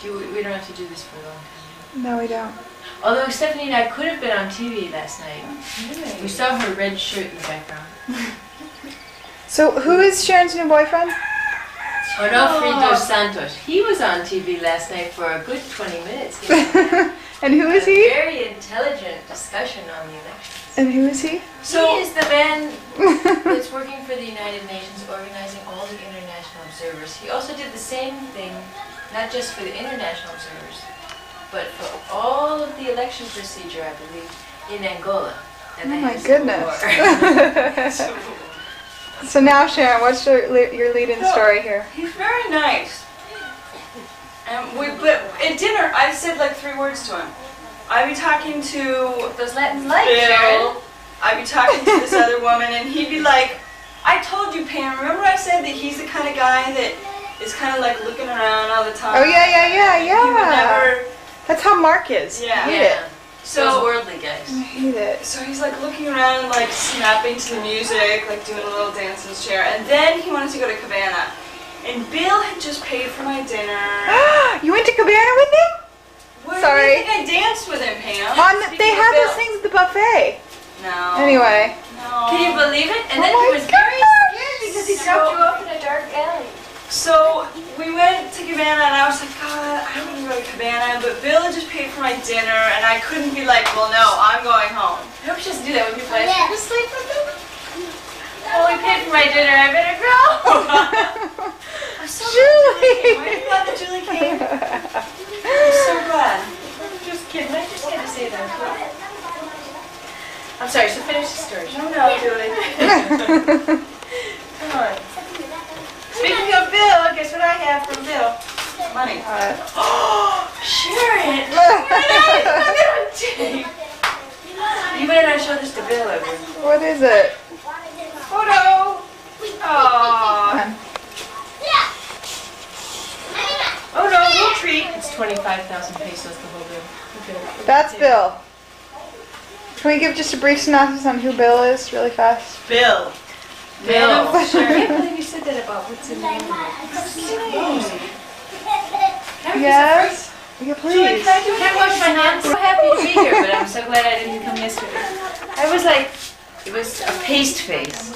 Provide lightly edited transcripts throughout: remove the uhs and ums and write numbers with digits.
We don't have to do this for a long time. No, we don't. Although Stephanie and I could have been on TV last night. We saw her red shirt in the background. So, who is Sharon's new boyfriend? Onofre Santos. He was on TV last night for a good 20 minutes. And who is he? A very intelligent discussion on the election. And who is he? So he is the man that's working for the United Nations, organizing all the international observers. He also did the same thing, not just for the international observers, but for all of the election procedure, I believe, in Angola. Oh my goodness. So now, Sharon, what's your lead-in story here? He's very nice. But at dinner, I said like 3 words to him. I'd be talking to those Latins like Bill. Sharon. I'd be talking to this other woman, and he'd be like, "I told you, Pam. Remember I said that he's the kind of guy that is kind of like looking around all the time." Oh yeah. He would never. That's how Mark is. Yeah. I hate it. So those worldly guys. I hate it. So he's like looking around, like snapping to the music, like doing a little dance in his chair. And then he wanted to go to Cabana. And Bill had just paid for my dinner. You went to Cabana with him? Where Sorry. do you think I danced with him, Pam? They had those things at the buffet. No. Anyway. No. Can you believe it? And Oh then my he was very scared gosh. because he dropped you off in a dark alley. So we went to Cabana, and I was like, God, I don't want to go to Cabana, but Bill had just paid for my dinner, and I couldn't be like, well, no, I'm going home. I hope she doesn't do that when people ask you to sleep with them. Oh, he paid for my dinner, I better go. I'm so Julie! glad you glad that Julie came? I'm so glad. Just kidding, I just had to say that. I'm sorry, so finish the story. No, Julie. Come on. Speaking of Bill, guess what I have from Bill? Money. Oh, Sharon! You better not show this to Bill ever. What is it? Photo! Aww. Oh no, little treat. It's 25,000 pesos, the whole bill. Okay. That's Bill. Can we give just a brief synopsis on who Bill is, really fast? Bill. Bill. I can't believe you said that about what's in the name of it. Yes? Yeah, please. I can't wash my hands. I'm so happy to be here, but I'm so glad I didn't come yesterday. I was like, it was a paste face.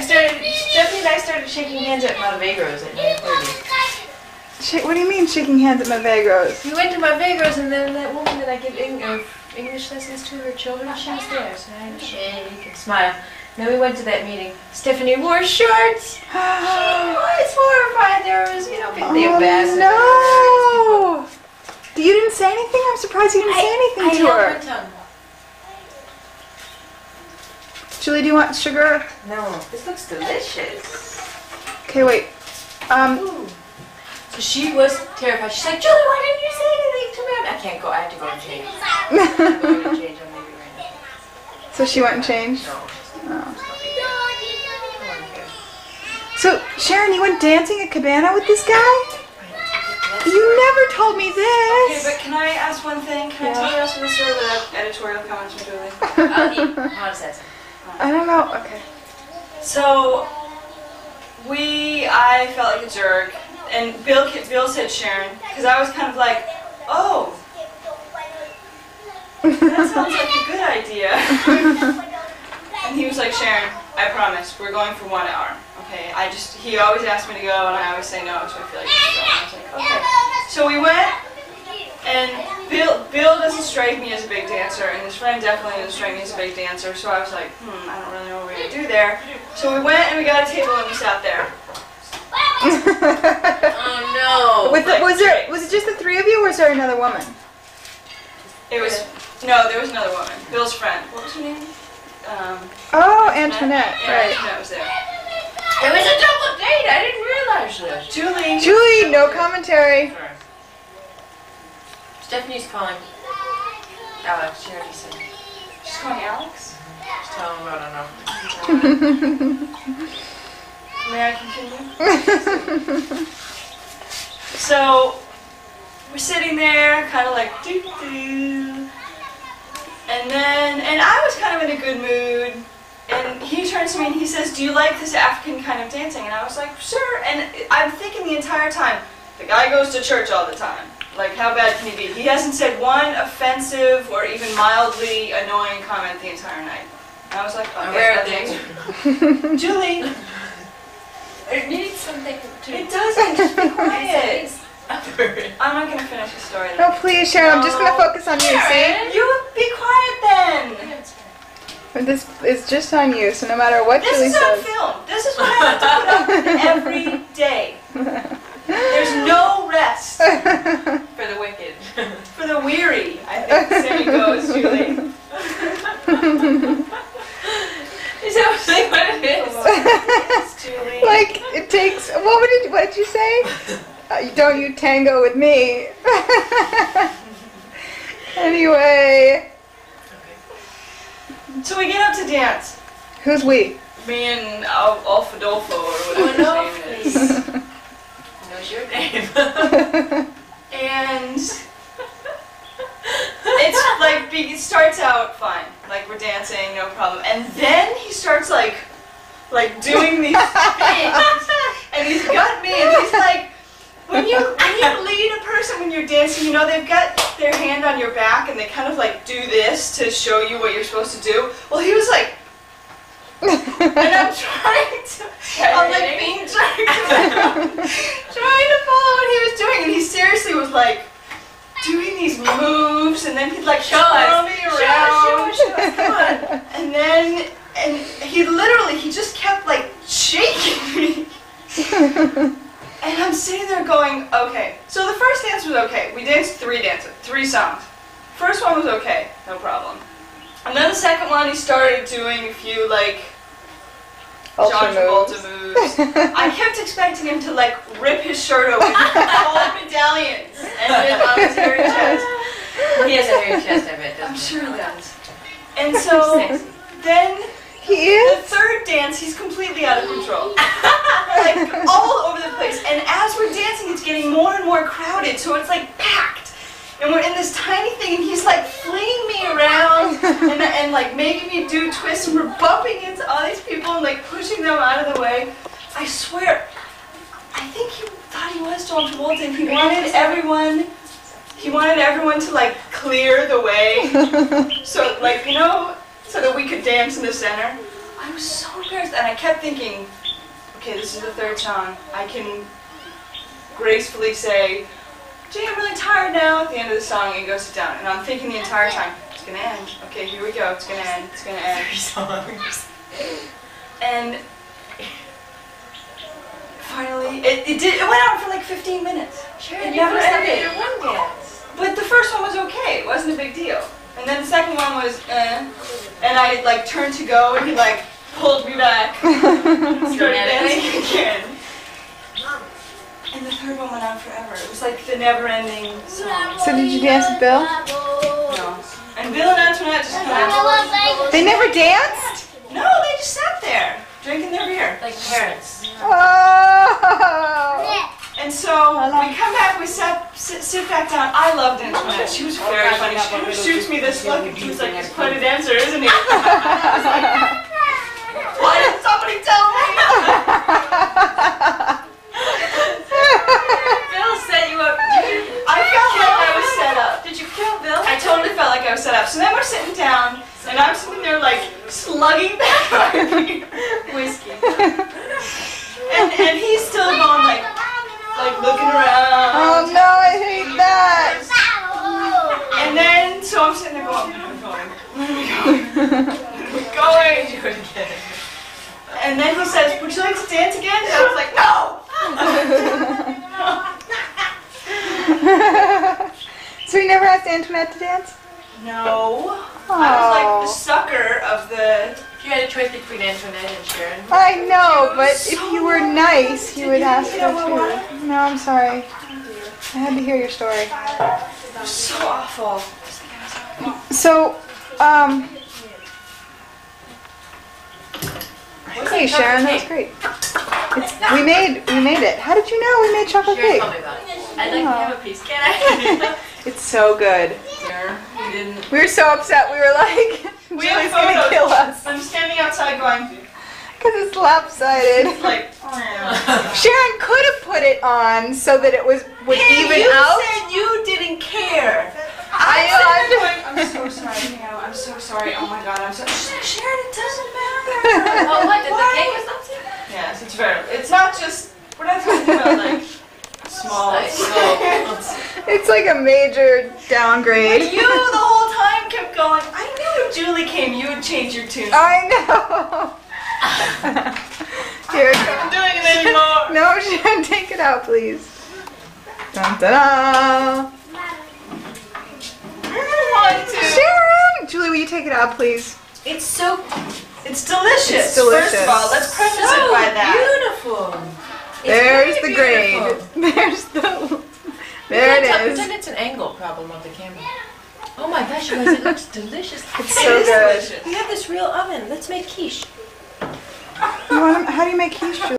Stephanie and I started shaking hands at Malvegros at 9:30. What do you mean shaking hands at Malvegros? We went to Malvegros, and then that woman that I give English lessons to her children, she was there, so I had to shake and smile. Then we went to that meeting. Stephanie wore shorts. She was horrified. There was, the ambassador. No! You didn't say anything? I'm surprised you didn't say anything to her. I held my tongue. Julie, do you want sugar? No, this looks delicious. Okay, wait. Ooh. So she was terrified. She's like, Julie, why didn't you say anything to me? I can't go. I have to go and change. I'm going to change. I'm leaving right now. So she went and changed? No. Oh. So, Sharon, you went dancing at Cabana with this guy? You never told me Okay, this. but can I ask one thing? Can I tell the rest of the story without editorial comments from Julie? How does that sound? I don't know. Okay. So, I felt like a jerk, and Bill said Sharon, because I was kind of like, oh, that sounds like a good idea. And he was like, Sharon, I promise, we're going for 1 hour, okay? He always asked me to go, and I always say no, so I feel like he's going. I was like, okay. So we went, and Bill doesn't strike me as a big dancer, and his friend definitely doesn't strike me as a big dancer, so I was like, I don't really know what we're going to do there. So we went, and we got a table, and we sat there. Oh no! Was it just the 3 of you, or was there another woman? There was another woman, Bill's friend. What was her name? Oh, Antoinette, yeah, right. Antoinette was there. It was a double date. I didn't realize this. Julie, no commentary. Sorry. Stephanie's calling Alex. She already said. She's calling Alex? She's telling him about enough. May I continue? So, we're sitting there, kind of like doo-doo. And I was kind of in a good mood, And he turns to me and he says, "Do you like this African kind of dancing?" And I was like, "Sure." And I'm thinking the entire time, the guy goes to church all the time. Like, how bad can he be? He hasn't said one offensive or even mildly annoying comment the entire night. And I was like, okay, I think. Julie, It needs something to... it doesn't. Just be quiet. I'm not going to finish the story. No, please, Sharon. I'm just going to focus on you, see? You be quiet then. This is just on you, so no matter what This Julie is on says. film. This is what I have to put up with every day. There's no rest For the wicked. for the weary, I think the saying goes, Julie. Is that what it is? Yes, Julie. Like, it takes... What did you say? Don't you tango with me. Anyway. So we get up to dance. Who's we? Me and Alfadolfo, or whatever his name is. Knows your name. And it's like, it starts out fine. Like, we're dancing, no problem. And then he starts like doing these things. And he's got me, and he's like, when you lead a person when you're dancing, you know, they've got their hand on your back and they kind of like do this to show you what you're supposed to do. Well, he was like, and I'm like being jerked around, trying to follow what he was doing, and he seriously was like doing these moves, and then he'd like throw me around. Show us, come on. And then, he just kept like shaking me. And I'm sitting there going, okay. So the first dance was okay. We danced 3 songs. First one was okay, no problem. And then the second one, he started doing a few like John Travolta moves. I kept expecting him to like rip his shirt open, all medallions, and then on his hairy chest. He has a hairy chest, I bet, doesn't I'm he? sure he does. And so then He the is? third dance, he's completely out of control. Like all over the place. And as we're dancing, it's getting more and more crowded, so it's like packed. And we're in this tiny thing, and he's like flinging me around and like making me do twists, and we're bumping into all these people and like pushing them out of the way. I swear, I think he thought he was John Travolta, and he wanted everyone to like clear the way. So like, you know, so that we could dance in the center. I was so embarrassed, and I kept thinking, okay, this is the third song. I can gracefully say, "Gee, I'm really tired now," at the end of the song, and go sit down. And I'm thinking the entire time, it's gonna end. Okay, here we go. It's gonna end. It's gonna end. 3 songs. And finally, it went on for like 15 minutes. Sure, It you never must have ended. your one dance. But the first one was okay. It wasn't a big deal. And then the second one was, and I like turned to go, and he like pulled me back, started dancing again. And the third one went on forever. It was like the never-ending song. So did you dance with Bill? No. And Bill and Antoinette just kind of... They never danced? No, they just sat there, drinking their beer. Like parents. Oh! And so we come back, we sit back down. I loved Antoinette. She was very funny. She kind of shoots me this look, and she was like, "He's quite a dancer, isn't he?" I was like, "Why didn't somebody tell me?" Bill set you up. I felt like I was set up. Did you kill Bill? I totally felt like I was set up. So then we're sitting down, and I'm sitting there like slugging back my beer, whiskey, and he's still going like looking around. Oh no, I hate that! And then, so I'm sitting there going, where are we going? Where are we going? Do it again. And then he says, "Would you like to dance again?" And I was like, "No!" So you never asked Antoinette to dance? No. I was like the sucker of the... If you had a choice between Antoinette and Sharon. I know, but So if you were nice, you would ask you her know what? too. No, I'm sorry. I had to hear your story. It was so awful. So, hey Sharon, that was great. We made it. How did you know we made chocolate Sharon cake? told me about it. I'd like to have a piece. Can I? It's so good. Sure. You didn't. We were so upset. We were like, We have Julie's gonna photos. kill us. I'm standing outside going, Because it's lopsided. like, Sharon could have put it on so that it would even you out. said you didn't care. I'm so sorry, I'm so sorry. Oh my god, I'm so Sharon, it doesn't matter. Well, what, did the cake or something? Yes, it's not just, we're not talking about like small. It's like a major downgrade. You the whole time kept going, I knew if Julie came, you would change your tune. I know. Here it I'm comes. doing it anymore. No, Sharon, take it out, please. Dun, da, da. I want to. Sharon! Julie, will you take it out, please? It's delicious. It's delicious. First of all, let's preface it by that. Beautiful. There's It's the very grade. beautiful. There's the... There it is. Pretend it's an angle problem of the camera. Oh my gosh, you guys, it looks delicious. It's so good. Delicious. We have this real oven. Let's make quiche. How do you make quiche, Julie?